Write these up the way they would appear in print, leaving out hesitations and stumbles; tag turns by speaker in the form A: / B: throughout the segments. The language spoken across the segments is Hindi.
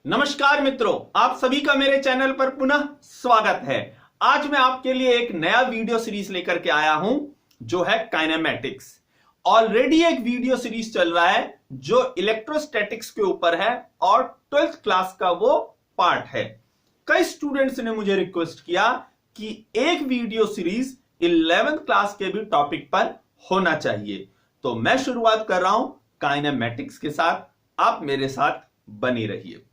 A: नमस्कार मित्रों, आप सभी का मेरे चैनल पर पुनः स्वागत है। आज मैं आपके लिए एक नया वीडियो सीरीज लेकर के आया हूं जो है काइनेमैटिक्स। ऑलरेडी एक वीडियो सीरीज चल रहा है जो इलेक्ट्रोस्टैटिक्स के ऊपर है और 12th क्लास का वो पार्ट है। कई स्टूडेंट्स ने मुझे रिक्वेस्ट किया कि एक वीडियो सीरीज 11th क्लास के भी टॉपिक पर होना चाहिए, तो मैं शुरुआत कर रहा हूं काइनेमैटिक्स के साथ। आप मेरे साथ बने रहिए।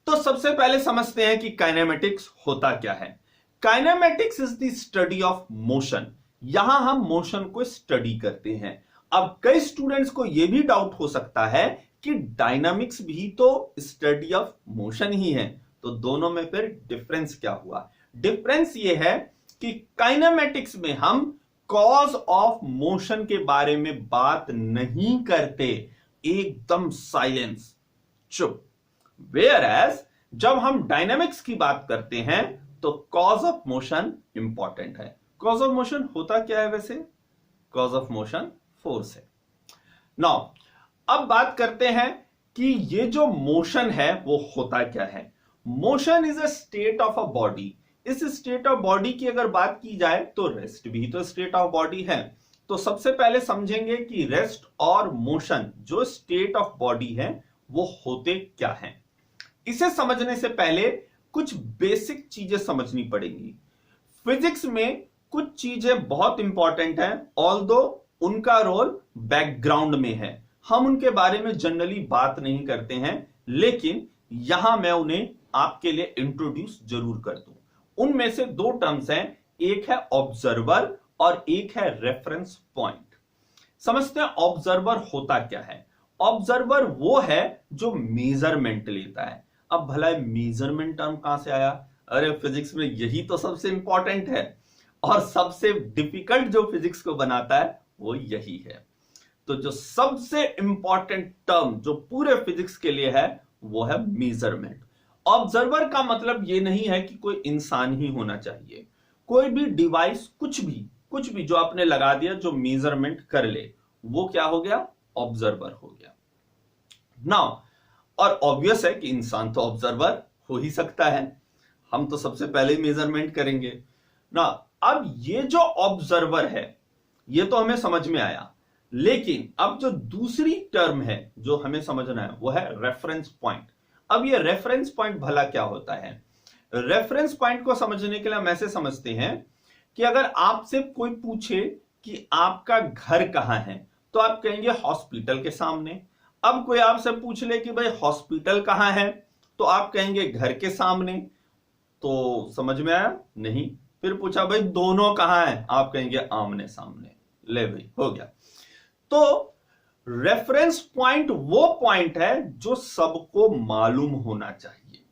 A: तो सबसे पहले समझते हैं कि काइनेमैटिक्स होता क्या है। Kinematics is the study of motion. यहां हम मोशन को स्टडी करते हैं। अब कई स्टूडेंट्स को यह भी डाउट हो सकता है कि डायनामिक्स भी तो स्टडी ऑफ मोशन ही है, तो दोनों में फिर डिफरेंस क्या हुआ। डिफरेंस यह है कि काइनेमैटिक्स में हम कॉज ऑफ मोशन के बारे में बात नहीं करते, एकदम साइलेंस, चुप। वेयर एज जब हम डायनामिक्स की बात करते हैं तो कॉज ऑफ मोशन इंपॉर्टेंट है। कॉज ऑफ मोशन होता क्या है वैसे? कॉज ऑफ मोशन फोर्स है। नाउ अब बात करते हैं कि ये जो मोशन है वो होता क्या है। Motion is a state of a body. इस स्टेट ऑफ बॉडी की अगर बात की जाए तो रेस्ट भी तो स्टेट ऑफ बॉडी है। तो सबसे पहले समझेंगे कि रेस्ट और मोशन जो स्टेट ऑफ बॉडी है वो होते क्या हैं। इसे समझने से पहले कुछ बेसिक चीजें समझनी पड़ेंगी। फिजिक्स में कुछ चीजें बहुत इंपॉर्टेंट हैं, ऑल्दो उनका रोल बैकग्राउंड में है, हम उनके बारे में जनरली बात नहीं करते हैं, लेकिन यहां मैं उन्हें आपके लिए इंट्रोड्यूस जरूर कर दूं। उनमें से दो टर्म्स हैं, एक है ऑब्जर्वर और एक है रेफरेंस पॉइंट। समझते हैं ऑब्जर्वर होता क्या है। ऑब्जर्वर वो है जो मेजरमेंट लेता है। अब भला मेजरमेंट टर्म कहां से आया? अरे फिजिक्स में यही तो सबसे इंपॉर्टेंट है और सबसे डिफिकल्ट जो फिजिक्स को बनाता है वो यही है। तो जो सबसे इंपॉर्टेंट टर्म जो पूरे फिजिक्स के लिए है वो है मेजरमेंट। ऑब्जर्वर का मतलब ये नहीं है कि कोई इंसान ही होना चाहिए, कोई भी डिवाइस, कुछ भी जो आपने लगा दिया जो मेजरमेंट कर ले, वो क्या हो गया? ऑब्जर्वर हो गया। नाउ और ऑब्वियस है कि इंसान तो ऑब्जर्वर हो ही सकता है, हम तो सबसे पहले मेजरमेंट करेंगे ना। अब ये जो ऑब्जर्वर है ये तो हमें समझ में आया, लेकिन अब जो दूसरी टर्म है जो हमें समझना है वो है रेफरेंस पॉइंट। अब ये रेफरेंस पॉइंट भला क्या होता है? रेफरेंस पॉइंट को समझने के लिए हम ऐसे समझते हैं कि अगर आपसे कोई पूछे कि आपका घर कहां है तो आप कहेंगे हॉस्पिटल के सामने। अब कोई आपसे पूछ ले कि भाई हॉस्पिटल कहां है तो आप कहेंगे घर के सामने। तो समझ में आया? नहीं। फिर पूछा भाई दोनों कहां है, आप कहेंगे आमने सामने। ले भाई, हो गया। तो रेफरेंस पॉइंट वो पॉइंट है जो सबको मालूम होना चाहिए,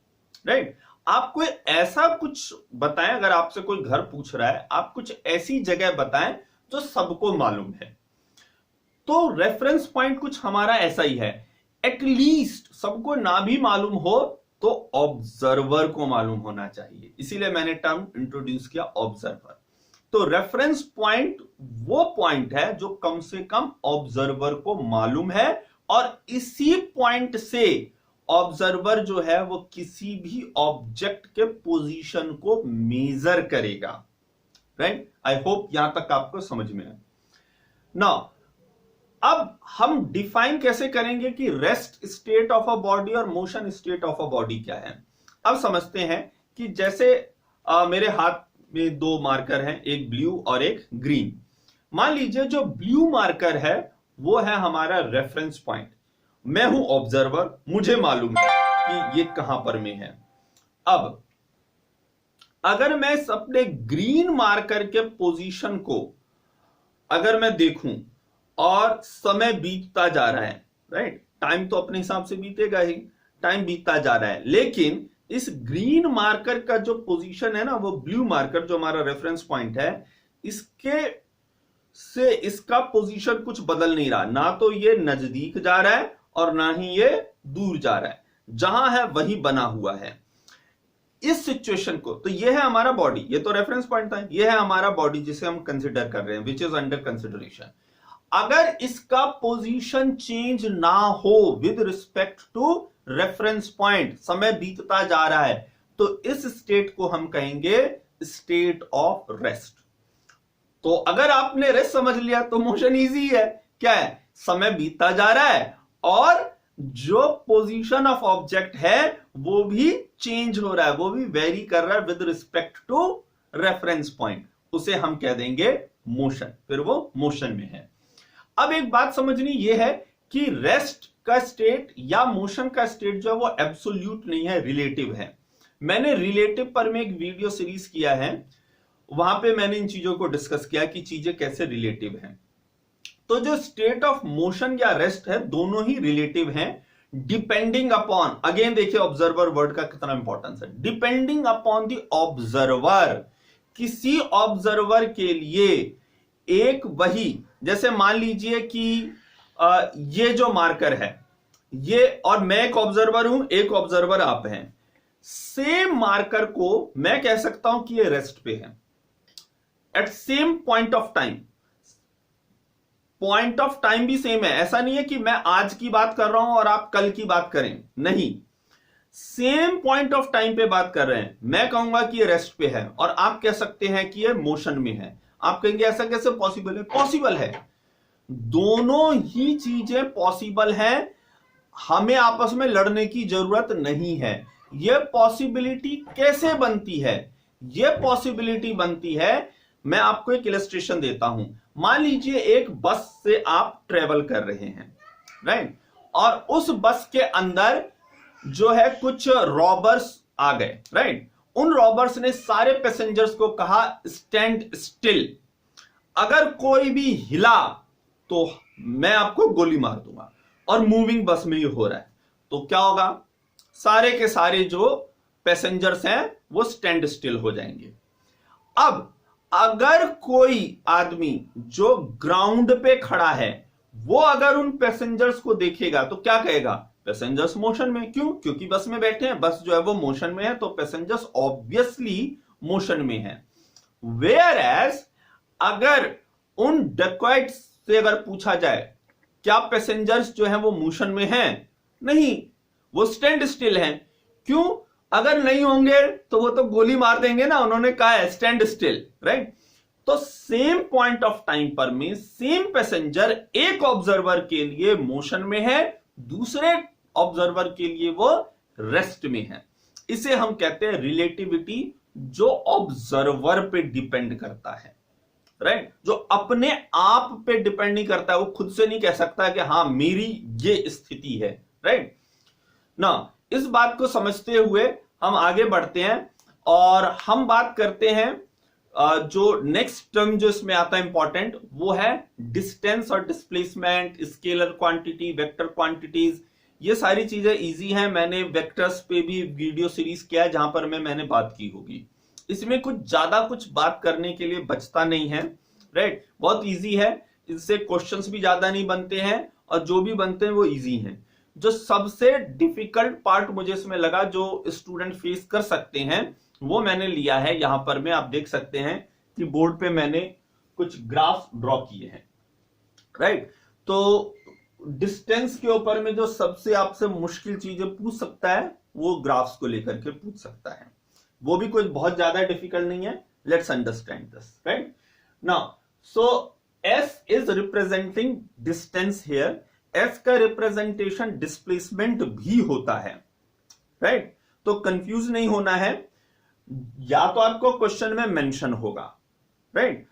A: राइट। आप कोई ऐसा कुछ बताएं, अगर आपसे कोई घर पूछ रहा है, आप कुछ ऐसी जगह बताएं जो सबको मालूम है। तो रेफरेंस पॉइंट कुछ हमारा ऐसा ही है। एटलीस्ट सबको ना भी मालूम हो तो ऑब्जर्वर को मालूम होना चाहिए, इसीलिए मैंने टर्म इंट्रोड्यूस किया ऑब्जर्वर। तो रेफरेंस पॉइंट वो पॉइंट है जो कम से कम ऑब्जर्वर को मालूम है, और इसी पॉइंट से ऑब्जर्वर जो है वो किसी भी ऑब्जेक्ट के पोजीशन को मेजर करेगा, राइट। आई होप यहां तक आपको समझ में आए। नाउ अब हम डिफाइन कैसे करेंगे कि rest state of a body और motion state of a body क्या है। अब समझते हैं कि जैसे मेरे हाथ में दो मार्कर हैं, एक ब्लू और एक ग्रीन। मान लीजिए जो ब्लू मार्कर है वो है हमारा रेफरेंस पॉइंट। मैं हूं ऑब्जर्वर, मुझे मालूम है कि ये कहां पर में है। अब अगर मैं अपने ग्रीन मार्कर के पोजीशन को अगर मैं देखूं और समय बीतता जा रहा है, राइट, टाइम तो अपने हिसाब से बीतेगा ही, टाइम बीतता जा रहा है, लेकिन इस ग्रीन मार्कर का जो पोजीशन है ना, वो ब्लू मार्कर जो हमारा रेफरेंस पॉइंट है, इसके से इसका पोजीशन कुछ बदल नहीं रहा। ना तो ये नजदीक जा रहा है और ना ही ये दूर जा रहा है, जहां है वही बना हुआ है। इस सिचुएशन को, तो ये है हमारा बॉडी, ये तो रेफरेंस पॉइंट था, ये है हमारा बॉडी जिसे हम कंसिडर कर रहे हैं, विच इज अंडर कंसिडरेशन। अगर इसका पोजीशन चेंज ना हो with respect to reference point, समय बीतता जा रहा है, तो इस स्टेट को हम कहेंगे स्टेट ऑफ रेस्ट। तो अगर आपने रेस्ट समझ लिया तो मोशन इजी है। क्या है? समय बीतता जा रहा है और जो पोजीशन ऑफ ऑब्जेक्ट है वो भी चेंज हो रहा है, वो भी वेरी कर रहा है with respect to reference point, उसे हम कह देंगे मोशन, फिर वो मोशन में है। अब एक बात समझनी यह है कि रेस्ट का स्टेट या मोशन का स्टेट जो है वो एब्सोल्यूट नहीं है, रिलेटिव है। मैंने रिलेटिव पर में एक वीडियो सीरीज किया है, वहां पे मैंने इन चीजों को डिस्कस किया कि चीजें कैसे रिलेटिव हैं। तो जो स्टेट ऑफ मोशन या रेस्ट है दोनों ही रिलेटिव हैं, डिपेंडिंग अपॉन, अगेन देखिए ऑब्जर्वर वर्ड का कितना इंपॉर्टेंस है, डिपेंडिंग अपॉन द ऑब्जर्वर। किसी ऑब्जर्वर के लिए एक वही, जैसे मान लीजिए कि ये जो मार्कर है ये, और मैं एक ऑब्जर्वर हूं, एक ऑब्जर्वर आप हैं, सेम मार्कर को मैं कह सकता हूं कि ये रेस्ट पे है at same point of time. Point of time भी सेम है, ऐसा नहीं है कि मैं आज की बात कर रहा हूं और आप कल की बात करें, नहीं, सेम पॉइंट ऑफ टाइम पे बात कर रहे हैं। मैं कहूंगा कि ये रेस्ट पे है और आप कह सकते हैं कि ये मोशन में है। आप कहेंगे ऐसा कैसे पॉसिबल है? पॉसिबल है, दोनों ही चीजें पॉसिबल हैं, हमें आपस में लड़ने की जरूरत नहीं है। यह पॉसिबिलिटी कैसे बनती है? यह पॉसिबिलिटी बनती है, मैं आपको एक इलस्ट्रेशन देता हूं। मान लीजिए एक बस से आप ट्रेवल कर रहे हैं, राइट, और उस बस के अंदर जो है कुछ रॉबर्स आ गए, राइट। उन रॉबर्स ने सारे पैसेंजर्स को कहा स्टैंड स्टिल, अगर कोई भी हिला तो मैं आपको गोली मार दूंगा, और मूविंग बस में ही हो रहा है, तो क्या होगा? सारे के सारे जो पैसेंजर्स हैं वो स्टैंड स्टिल हो जाएंगे। अब अगर कोई आदमी जो ग्राउंड पे खड़ा है वो अगर उन पैसेंजर्स को देखेगा तो क्या कहेगा? पैसेंजर्स मोशन में। क्यों? क्योंकि बस में बैठे हैं, बस जो है वो मोशन में है, तो पैसेंजर्स ऑब्वियसली मोशन में है। वेयर एज अगर उन डकॉइट्स से अगर पूछा जाए क्या पैसेंजर्स जो है वो मोशन में हैं? नहीं, वो स्टैंड स्टिल हैं। क्यों? अगर नहीं होंगे तो वो तो गोली मार देंगे ना, उन्होंने कहा है स्टैंड स्टिल, राइट। तो सेम पॉइंट ऑफ टाइम पर में सेम पैसेंजर एक ऑब्जर्वर के लिए मोशन में है, दूसरे ऑब्जर्वर के लिए वो रेस्ट में है। इसे हम कहते हैं रिलेटिविटी, जो ऑब्जर्वर पे डिपेंड करता है, राइट, जो अपने आप पे डिपेंड नहीं करता है। वो खुद से नहीं कह सकता कि हाँ मेरी ये स्थिति है, राइट ना। इस बात को समझते हुए हम आगे बढ़ते हैं और हम बात करते हैं जो नेक्स्ट टर्म जो इसमें आता है इंपॉर्टेंट, वो है डिस्टेंस और displacement, scalar quantity, vector quantities. ये सारी चीजें इजी हैं, मैंने वेक्टर्स पे भी वीडियो सीरीज किया है जहां पर मैंने बात की होगी। इसमें कुछ ज्यादा कुछ बात करने के लिए बचता नहीं है, राइट, बहुत इजी है, इससे क्वेश्चंस भी ज्यादा नहीं बनते हैं और जो भी बनते हैं वो इजी हैं। जो सबसे डिफिकल्ट पार्ट मुझे इसमें लगा जो स्टूडेंट फेस कर सकते हैं वो मैंने लिया है। यहां पर मैं आप देख सकते हैं कि बोर्ड पे मैंने कुछ ग्राफ ड्रॉ किए हैं, राइट। तो डिस्टेंस के ऊपर में जो सबसे आपसे मुश्किल चीजें पूछ सकता है वो ग्राफ्स को लेकर के पूछ सकता है, वो भी कोई बहुत ज्यादा डिफिकल्ट नहीं है। Let's understand this, right now. So S is representing distance here, S का रिप्रेजेंटेशन डिस्प्लेसमेंट भी होता है, राइट। तो कंफ्यूज नहीं होना है, या तो आपको क्वेश्चन में मेंशन होगा, राइट,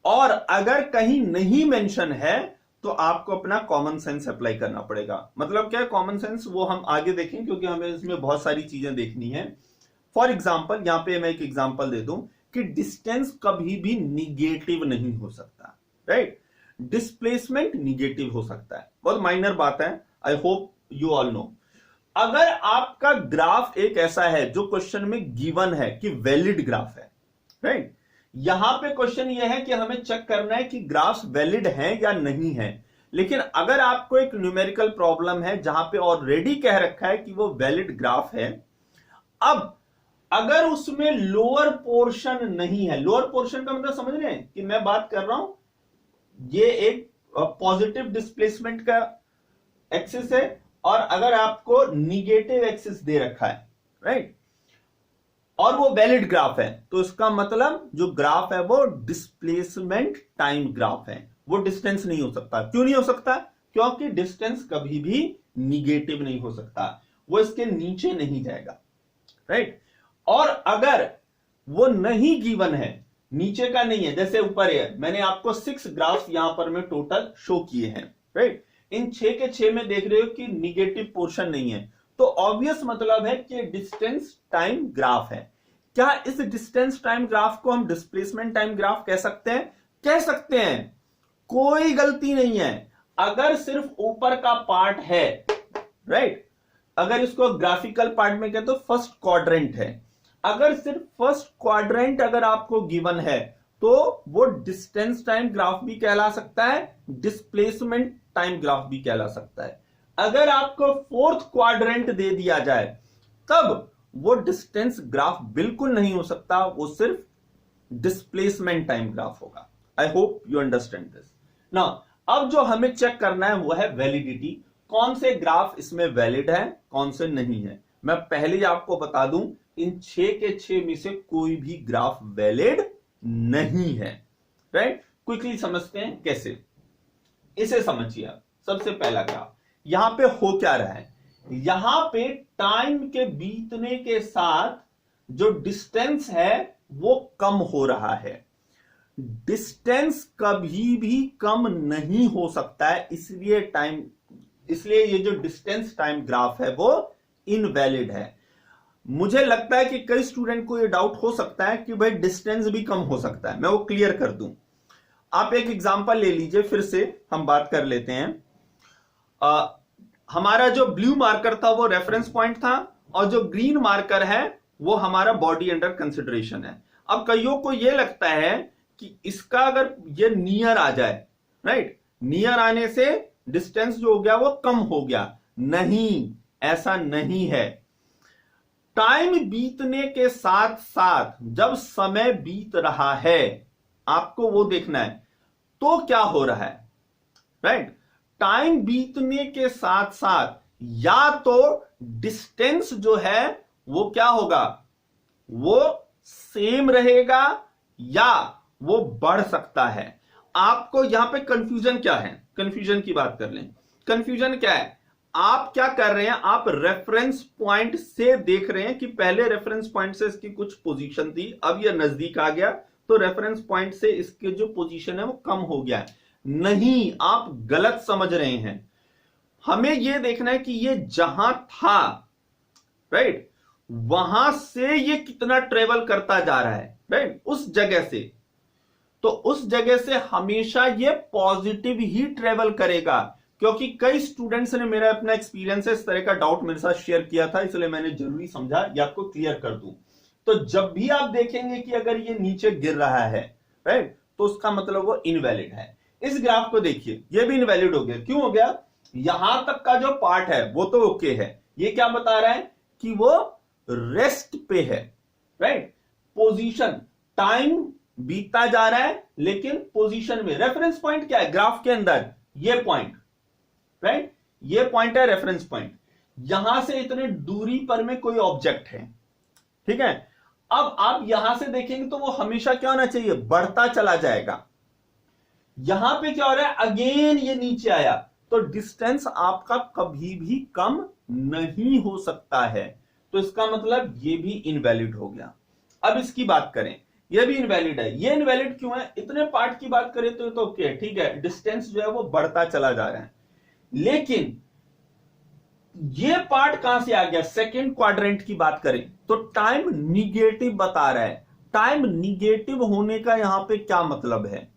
A: और अगर कहीं नहीं मेंशन है तो आपको अपना कॉमन सेंस अप्लाई करना पड़ेगा। मतलब क्या है कॉमन सेंस, वो हम आगे देखें क्योंकि हमें इसमें बहुत सारी चीजें देखनी है। फॉर एग्जाम्पल, यहां पे मैं एक एग्जाम्पल दे दूं कि डिस्टेंस कभी भी निगेटिव नहीं हो सकता, राइट। डिस्प्लेसमेंट निगेटिव हो सकता है, बहुत माइनर बात है, I hope you all know. अगर आपका ग्राफ एक ऐसा है जो क्वेश्चन में गिवन है कि वैलिड ग्राफ है, राइट, यहां पे क्वेश्चन ये है कि हमें चेक करना है कि ग्राफ्स वैलिड हैं या नहीं है। लेकिन अगर आपको एक न्यूमेरिकल प्रॉब्लम है जहां पे ऑलरेडी कह रखा है कि वो वैलिड ग्राफ है, अब अगर उसमें लोअर पोर्शन नहीं है, लोअर पोर्शन का मतलब समझ रहे हैं कि मैं बात कर रहा हूं ये एक पॉजिटिव डिस्प्लेसमेंट का एक्सिस है और अगर आपको निगेटिव एक्सिस दे रखा है, राइट, और वो वैलिड ग्राफ है, तो इसका मतलब जो ग्राफ है वो डिस्प्लेसमेंट टाइम ग्राफ है, वो डिस्टेंस नहीं हो सकता। क्यों नहीं हो सकता? क्योंकि डिस्टेंस कभी भी निगेटिव नहीं हो सकता, वो इसके नीचे नहीं जाएगा, राइट। और अगर वो नहीं गिवन है, नीचे का नहीं है, जैसे ऊपर है, मैंने आपको 6 ग्राफ यहां पर मैं टोटल शो किए हैं, राइट, इन 6 के 6 में देख रहे हो कि निगेटिव पोर्शन नहीं है, तो ऑब्वियस मतलब है कि डिस्टेंस टाइम ग्राफ है। क्या इस डिस्टेंस टाइम ग्राफ को हम डिस्प्लेसमेंट टाइम ग्राफ कह सकते हैं? कह सकते हैं, कोई गलती नहीं है। अगर सिर्फ ऊपर का पार्ट है, राइट, अगर इसको ग्राफिकल पार्ट में कहें तो फर्स्ट क्वाड्रेंट है, अगर सिर्फ फर्स्ट क्वाड्रेंट अगर आपको गिवन है तो वो डिस्टेंस टाइम ग्राफ भी कहला सकता है, डिस्प्लेसमेंट टाइम ग्राफ भी कहला सकता है। अगर आपको फोर्थ क्वाड्रेंट दे दिया जाए तब वो डिस्टेंस ग्राफ बिल्कुल नहीं हो सकता, वो सिर्फ डिस्प्लेसमेंट टाइम ग्राफ होगा। I hope you understand this. Now अब जो हमें चेक करना है वो है वैलिडिटी, कौन से ग्राफ इसमें वैलिड है, कौन से नहीं है। मैं पहले ही आपको बता दूं, इन 6 के 6 में से कोई भी ग्राफ वैलिड नहीं है, राइट। क्विकली समझते हैं कैसे, इसे समझिए आप। सबसे पहला ग्राफ, यहां पे हो क्या रहा है, यहां पे टाइम के बीतने के साथ जो डिस्टेंस है वो कम हो रहा है। डिस्टेंस कभी भी कम नहीं हो सकता है, इसलिए ये जो डिस्टेंस टाइम ग्राफ है वो इनवैलिड है। मुझे लगता है कि कई स्टूडेंट को ये डाउट हो सकता है कि भाई डिस्टेंस भी कम हो सकता है, मैं वो क्लियर कर दूं। आप एक एग्जांपल ले लीजिए, फिर से हम बात कर लेते हैं। हमारा जो ब्लू मार्कर था वो रेफरेंस पॉइंट था, और जो ग्रीन मार्कर है वो हमारा बॉडी अंडर कंसिडरेशन है। अब कईयों को ये लगता है कि इसका अगर ये नियर आ जाए, राइट, नियर आने से डिस्टेंस जो हो गया वो कम हो गया। नहीं, ऐसा नहीं है। टाइम बीतने के साथ साथ जब समय बीत रहा है, आपको वो देखना है, तो क्या हो रहा है, राइट। टाइम बीतने के साथ साथ या तो डिस्टेंस जो है वो क्या होगा, वो सेम रहेगा या वो बढ़ सकता है। आपको यहां पे कंफ्यूजन क्या है, कंफ्यूजन की बात कर लें। कंफ्यूजन क्या है, आप क्या कर रहे हैं, आप रेफरेंस पॉइंट से देख रहे हैं कि पहले रेफरेंस पॉइंट से इसकी कुछ पोजीशन थी, अब ये नजदीक आ गया तो रेफरेंस पॉइंट से इसके जो पोजीशन है वो कम हो गया है। नहीं, आप गलत समझ रहे हैं। हमें यह देखना है कि ये जहां था, राइट, वहां से ये कितना ट्रेवल करता जा रहा है, राइट, उस जगह से। तो उस जगह से हमेशा ये पॉजिटिव ही ट्रेवल करेगा, क्योंकि कई स्टूडेंट्स ने मेरा अपना एक्सपीरियंस है इस तरह का डाउट मेरे साथ शेयर किया था, इसलिए मैंने जरूरी समझा ये आपको क्लियर कर दूं। तो जब भी आप देखेंगे कि अगर ये नीचे गिर रहा है, राइट, तो उसका मतलब वो इनवैलिड है। इस ग्राफ को देखिए, ये भी इनवैलिड हो गया। क्यों हो गया? यहां तक का जो पार्ट है वो तो ओके है, ये क्या बता रहा है कि वो रेस्ट पे है, राइट। पोजीशन, टाइम बीतता जा रहा है लेकिन पोजीशन में। रेफरेंस पॉइंट क्या है ग्राफ के अंदर? ये पॉइंट, राइट, ये पॉइंट है रेफरेंस पॉइंट। यहां से इतने दूरी पर में कोई ऑब्जेक्ट है, ठीक है। अब आप यहां से देखेंगे तो वो हमेशा क्या होना चाहिए, बढ़ता चला जाएगा। यहां पे क्या हो रहा है, अगेन ये नीचे आया, तो डिस्टेंस आपका कभी भी कम नहीं हो सकता है, तो इसका मतलब ये भी इनवैलिड हो गया। अब इसकी बात करें, ये भी इनवैलिड है। ये इनवैलिड क्यों है? इतने पार्ट की बात करें तो ओके, ठीक है, डिस्टेंस जो है वो बढ़ता चला जा रहा है, लेकिन ये पार्ट कहां से आ गया? सेकेंड क्वाड्रेंट की बात करें तो टाइम निगेटिव बता रहा है। टाइम निगेटिव होने का यहां पे क्या मतलब है?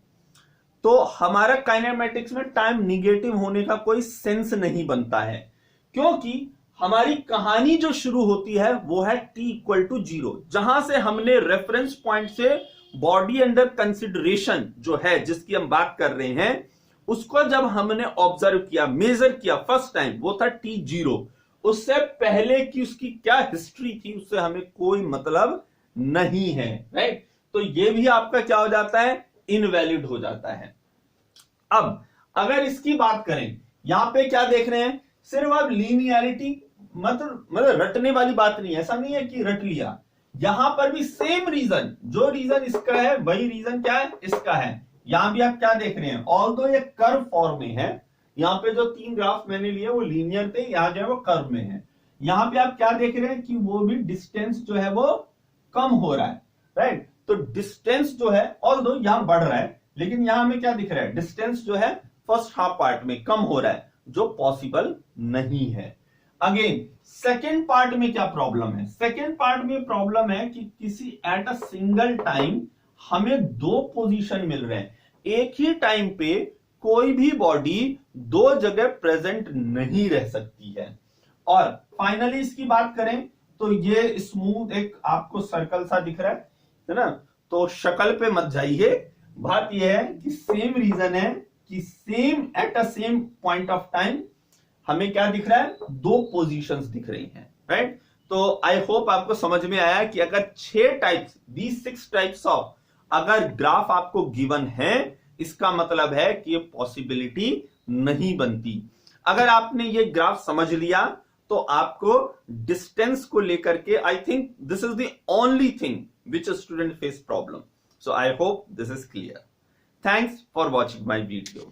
A: तो हमारा काइनेमैटिक्स में टाइम निगेटिव होने का कोई सेंस नहीं बनता है, क्योंकि हमारी कहानी जो शुरू होती है वो है t=0, जहां से हमने रेफरेंस पॉइंट से बॉडी अंडर कंसिडरेशन जो है जिसकी हम बात कर रहे हैं, उसको जब हमने ऑब्जर्व किया, मेजर किया फर्स्ट टाइम, वो था t0। उससे पहले की उसकी क्या हिस्ट्री थी उससे हमें कोई मतलब नहीं है, राइट। तो ये भी आपका क्या हो जाता है, इनवैलिड हो जाता है। अब अगर इसकी बात करें, यहां पे क्या देख रहे हैं, सिर्फ आप लीनियरिटी मतलब रटने वाली बात नहीं है, ऐसा नहीं है कि रट लिया, यहां पर भी सेम रीजन, जो रीजन इसका है वही रीजन क्या है इसका है। यहां भी आप क्या देख रहे हैं, ऑल्दो ये कर्व फॉर्म में है, यहां पे जो 3 ग्राफ मैंने लिए वो लीनियर थे, यहां जो है वो कर्व में है। यहां पे आप क्या देख रहे हैं कि वो भी डिस्टेंस जो है वो कम हो रहा है, राइट। तो डिस्टेंस जो है ऑल्दो यहां बढ़ रहा है, लेकिन यहां में क्या दिख रहा है, डिस्टेंस जो है फर्स्ट हाफ पार्ट में कम हो रहा है, जो पॉसिबल नहीं है। अगेन सेकेंड पार्ट में क्या प्रॉब्लम है, सेकेंड पार्ट में प्रॉब्लम है कि किसी एट अ सिंगल टाइम हमें 2 पोजीशन मिल रहे हैं, एक ही टाइम पे कोई भी बॉडी 2 जगह प्रेजेंट नहीं रह सकती है। और फाइनली इसकी बात करें तो ये स्मूथ एक आपको सर्कल सा दिख रहा है ना, तो शक्ल पे मत जाइए, बात यह है कि सेम रीजन है कि same at a same point of time हमें क्या दिख रहा है, 2 पोजीशंस दिख रही हैं, राइट। तो आई होप आपको समझ में आया कि अगर 6 टाइप्स, these 6 टाइप्स ऑफ अगर ग्राफ आपको गिवन है, इसका मतलब है कि ये पॉसिबिलिटी नहीं बनती। अगर आपने ये ग्राफ समझ लिया तो आपको डिस्टेंस को लेकर के I think this is the only thing which a student face problem. So I hope this is clear. Thanks for watching my video.